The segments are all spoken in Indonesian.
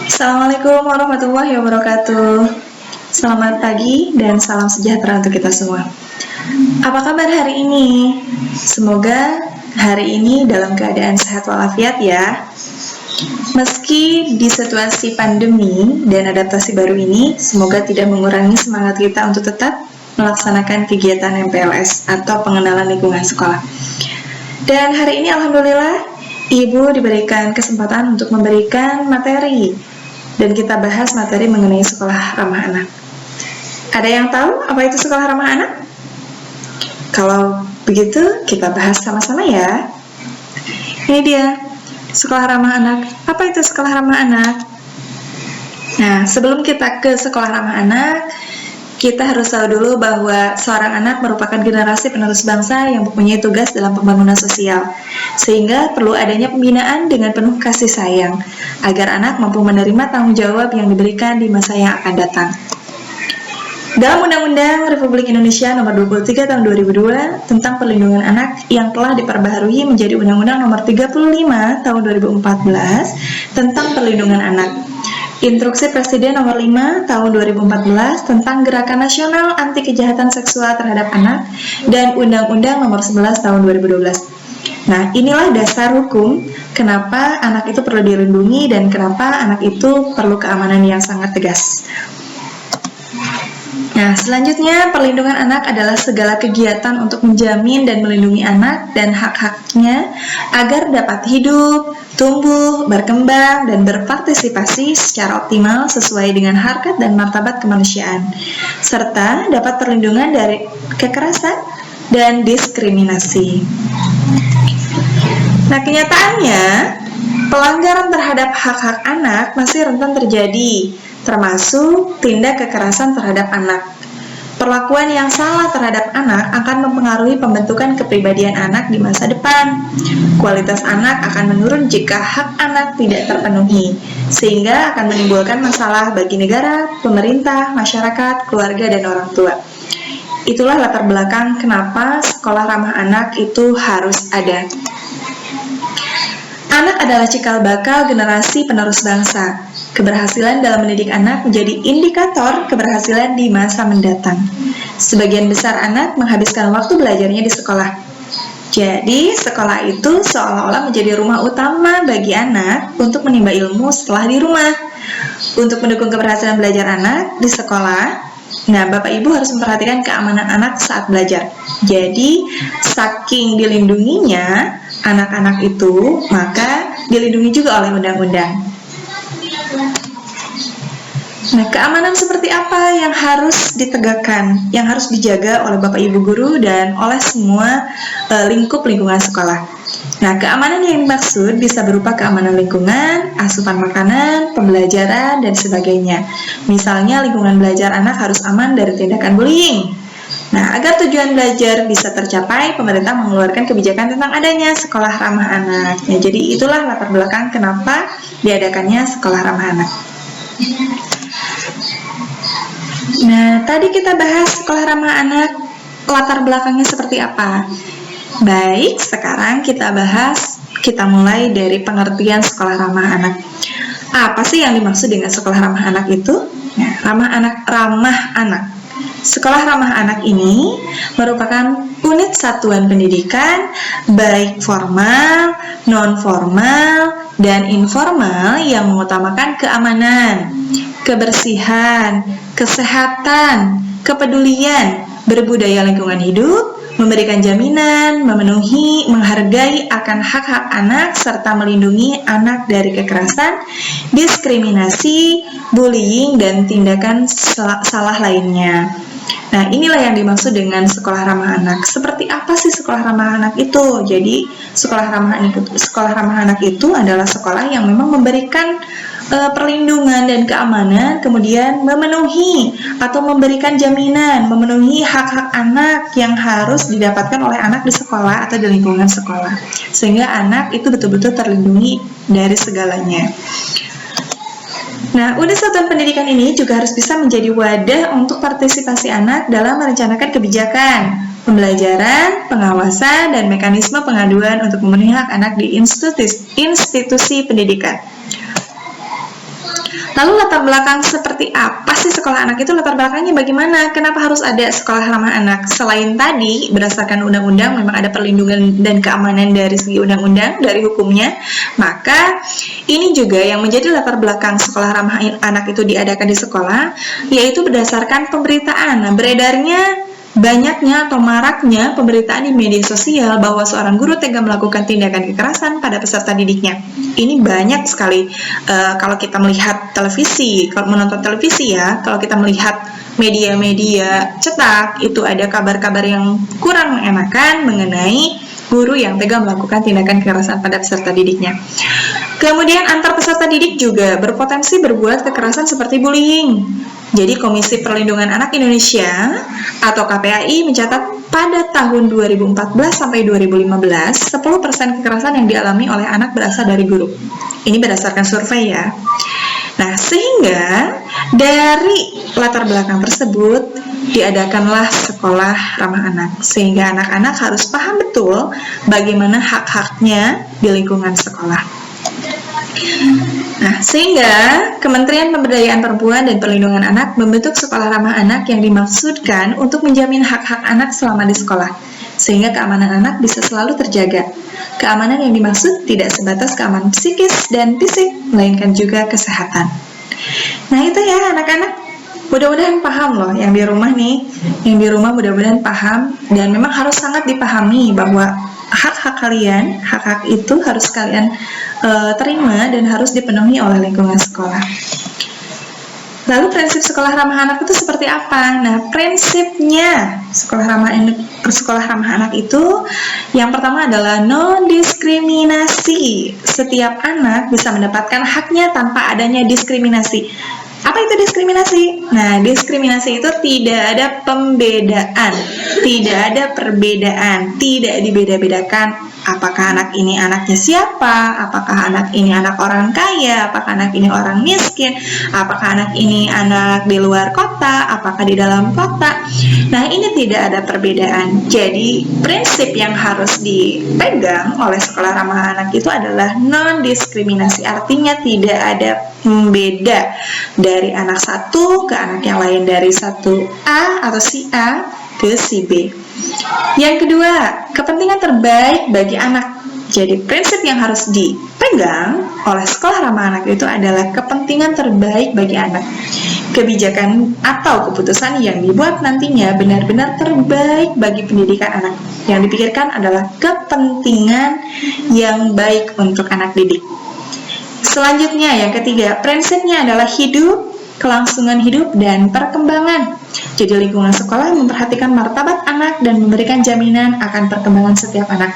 Assalamualaikum warahmatullahi wabarakatuh. Selamat pagi dan salam sejahtera untuk kita semua. Apa kabar hari ini? Semoga hari ini dalam keadaan sehat walafiat ya. Meski di situasi pandemi dan adaptasi baru ini, semoga tidak mengurangi semangat kita untuk tetap melaksanakan kegiatan MPLS atau pengenalan lingkungan sekolah. Dan hari ini alhamdulillah Ibu diberikan kesempatan untuk memberikan materi dan kita bahas materi mengenai sekolah ramah anak. Ada yang tahu apa itu sekolah ramah anak? Kalau begitu kita bahas sama-sama ya. Ini dia, sekolah ramah anak. Apa itu sekolah ramah anak? Nah, sebelum kita ke sekolah ramah anak, kita harus tahu dulu bahwa seorang anak merupakan generasi penerus bangsa yang mempunyai tugas dalam pembangunan sosial, sehingga perlu adanya pembinaan dengan penuh kasih sayang, agar anak mampu menerima tanggung jawab yang diberikan di masa yang akan datang. Dalam Undang-Undang Republik Indonesia Nomor 23 Tahun 2002 tentang Perlindungan Anak yang telah diperbaharui menjadi Undang-Undang Nomor 35 Tahun 2014 tentang Perlindungan Anak. Instruksi Presiden Nomor 5 Tahun 2014 tentang Gerakan Nasional Anti Kejahatan Seksual Terhadap Anak dan Undang-Undang Nomor 11 Tahun 2012. Nah, inilah dasar hukum kenapa anak itu perlu dilindungi dan kenapa anak itu perlu keamanan yang sangat tegas. Nah, selanjutnya perlindungan anak adalah segala kegiatan untuk menjamin dan melindungi anak dan hak-haknya agar dapat hidup, tumbuh, berkembang, dan berpartisipasi secara optimal sesuai dengan harkat dan martabat kemanusiaan, serta dapat perlindungan dari kekerasan dan diskriminasi. Nah, kenyataannya, pelanggaran terhadap hak-hak anak masih rentan terjadi, termasuk tindak kekerasan terhadap anak. Perlakuan yang salah terhadap anak akan mempengaruhi pembentukan kepribadian anak di masa depan. Kualitas anak akan menurun jika hak anak tidak terpenuhi, sehingga akan menimbulkan masalah bagi negara, pemerintah, masyarakat, keluarga, dan orang tua. Itulah latar belakang kenapa sekolah ramah anak itu harus ada. Anak adalah cikal bakal generasi penerus bangsa. Keberhasilan dalam mendidik anak menjadi indikator keberhasilan di masa mendatang. Sebagian besar anak menghabiskan waktu belajarnya di sekolah. Jadi, sekolah itu seolah-olah menjadi rumah utama bagi anak untuk menimba ilmu setelah di rumah. Untuk mendukung keberhasilan belajar anak di sekolah, nah, Bapak Ibu harus memperhatikan keamanan anak saat belajar. Jadi, saking dilindunginya anak-anak itu, maka dilindungi juga oleh undang-undang. Nah, keamanan seperti apa yang harus ditegakkan, yang harus dijaga oleh Bapak Ibu guru dan oleh semua lingkup lingkungan sekolah? Nah, keamanan yang dimaksud bisa berupa keamanan lingkungan, asupan makanan, pembelajaran, dan sebagainya. Misalnya, lingkungan belajar anak harus aman dari tindakan bullying. Nah, agar tujuan belajar bisa tercapai, pemerintah mengeluarkan kebijakan tentang adanya sekolah ramah anak. Nah, jadi itulah latar belakang kenapa diadakannya sekolah ramah anak. Nah, tadi kita bahas sekolah ramah anak, latar belakangnya seperti apa? Baik, sekarang kita mulai dari pengertian sekolah ramah anak. Apa sih yang dimaksud dengan sekolah ramah anak itu? Nah, ramah anak. Sekolah ramah anak ini merupakan unit satuan pendidikan baik formal, non-formal, dan informal yang mengutamakan keamanan, kebersihan, kesehatan, kepedulian, berbudaya lingkungan hidup, memberikan jaminan, memenuhi, menghargai akan hak-hak anak, serta melindungi anak dari kekerasan, diskriminasi, bullying, dan tindakan salah lainnya. Nah, inilah yang dimaksud dengan sekolah ramah anak. Seperti apa sih sekolah ramah anak itu? Jadi, sekolah ramah anak itu adalah sekolah yang memang memberikan perlindungan dan keamanan, kemudian memenuhi atau memberikan jaminan, memenuhi hak-hak anak yang harus didapatkan oleh anak di sekolah atau di lingkungan sekolah, sehingga anak itu betul-betul terlindungi dari segalanya. Nah, unit satuan pendidikan ini juga harus bisa menjadi wadah untuk partisipasi anak dalam merencanakan kebijakan, pembelajaran, pengawasan, dan mekanisme pengaduan untuk memenuhi hak anak di institusi pendidikan. Lalu latar belakang seperti apa sih sekolah anak itu? Latar belakangnya bagaimana? Kenapa harus ada sekolah ramah anak? Selain tadi berdasarkan undang-undang memang ada perlindungan dan keamanan dari segi undang-undang, dari hukumnya, maka ini juga yang menjadi latar belakang sekolah ramah anak itu diadakan di sekolah, yaitu berdasarkan pemberitaan. Nah, beredarnya banyaknya atau maraknya pemberitaan di media sosial bahwa seorang guru tega melakukan tindakan kekerasan pada peserta didiknya. Ini banyak sekali kalau kita melihat televisi, kalau menonton televisi ya, kalau kita melihat media-media cetak, itu ada kabar-kabar yang kurang mengenakan mengenai guru yang tega melakukan tindakan kekerasan pada peserta didiknya. Kemudian antar peserta didik juga berpotensi berbuat kekerasan seperti bullying. Jadi Komisi Perlindungan Anak Indonesia atau KPAI mencatat pada tahun 2014 sampai 2015, 10% kekerasan yang dialami oleh anak berasal dari guru. Ini berdasarkan survei ya. Nah, sehingga dari latar belakang tersebut diadakanlah sekolah ramah anak, sehingga anak-anak harus paham betul bagaimana hak-haknya di lingkungan sekolah. Nah, sehingga Kementerian Pemberdayaan Perempuan dan Perlindungan Anak membentuk sekolah ramah anak yang dimaksudkan untuk menjamin hak-hak anak selama di sekolah, sehingga keamanan anak bisa selalu terjaga. Keamanan yang dimaksud tidak sebatas keamanan psikis dan fisik, melainkan juga kesehatan. Nah, itu ya anak-anak. Mudah-mudahan paham loh yang di rumah nih. Yang di rumah mudah-mudahan paham, dan memang harus sangat dipahami bahwa hak-hak kalian, hak-hak itu harus kalian terima dan harus dipenuhi oleh lingkungan sekolah. Lalu prinsip sekolah ramah anak itu seperti apa? Nah, prinsipnya sekolah ramah anak itu yang pertama adalah non-diskriminasi. Setiap anak bisa mendapatkan haknya tanpa adanya diskriminasi. Apa itu diskriminasi? Nah, diskriminasi itu tidak ada pembedaan, tidak ada perbedaan, tidak dibeda-bedakan. Apakah anak ini anaknya siapa? Apakah anak ini anak orang kaya? Apakah anak ini orang miskin? Apakah anak ini anak di luar kota? Apakah di dalam kota? Nah, ini tidak ada perbedaan. Jadi, prinsip yang harus dipegang oleh sekolah ramah anak itu adalah non-diskriminasi. Artinya tidak ada pembeda dari anak satu ke anak yang lain, dari satu A atau si A ke si B. Yang kedua, kepentingan terbaik bagi anak. Jadi prinsip yang harus dipegang oleh sekolah ramah anak itu adalah kepentingan terbaik bagi anak. Kebijakan atau keputusan yang dibuat nantinya benar-benar terbaik bagi pendidikan anak. Yang dipikirkan adalah kepentingan yang baik untuk anak didik. Selanjutnya, yang ketiga, prinsipnya adalah hidup, kelangsungan hidup, dan perkembangan. Jadi lingkungan sekolah memperhatikan martabat anak dan memberikan jaminan akan perkembangan setiap anak.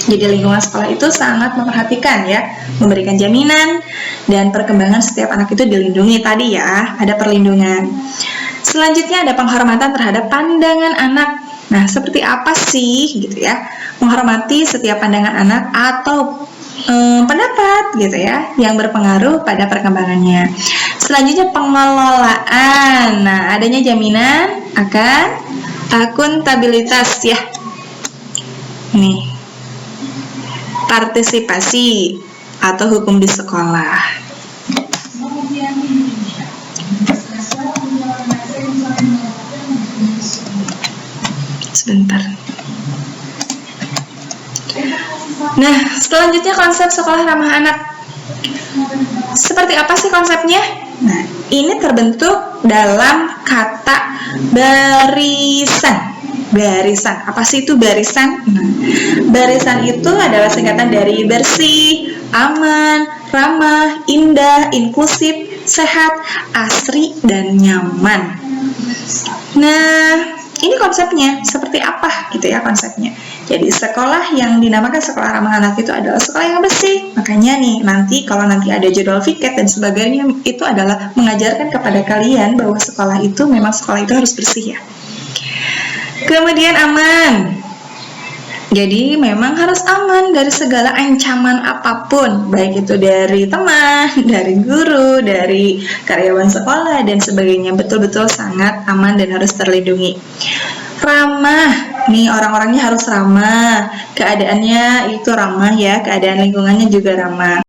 Jadi lingkungan sekolah itu sangat memperhatikan ya, memberikan jaminan dan perkembangan setiap anak itu dilindungi tadi ya, ada perlindungan. Selanjutnya ada penghormatan terhadap pandangan anak. Nah, seperti apa sih gitu ya? Menghormati setiap pandangan anak atau pendapat gitu ya, yang berpengaruh pada perkembangannya. Selanjutnya pengelolaan. Nah, adanya jaminan akan akuntabilitas ya. Nih, partisipasi atau hukum di sekolah. Sebentar. Nah, selanjutnya konsep sekolah ramah anak. Seperti apa sih konsepnya? Nah, ini terbentuk dalam kata barisan. Barisan, apa sih itu barisan? Nah, barisan itu adalah singkatan dari bersih, aman, ramah, indah, inklusif, sehat, asri, dan nyaman. Nah, ini konsepnya seperti apa gitu ya konsepnya. Jadi sekolah yang dinamakan sekolah ramah anak itu adalah sekolah yang bersih. Makanya nih nanti kalau nanti ada jadwal piket dan sebagainya, itu adalah mengajarkan kepada kalian bahwa sekolah itu memang sekolah itu harus bersih ya. Kemudian aman. Jadi memang harus aman dari segala ancaman apapun, baik itu dari teman, dari guru, dari karyawan sekolah dan sebagainya. Betul-betul sangat aman dan harus terlindungi. Ramah, nih orang-orangnya harus ramah, keadaannya itu ramah ya, keadaan lingkungannya juga ramah.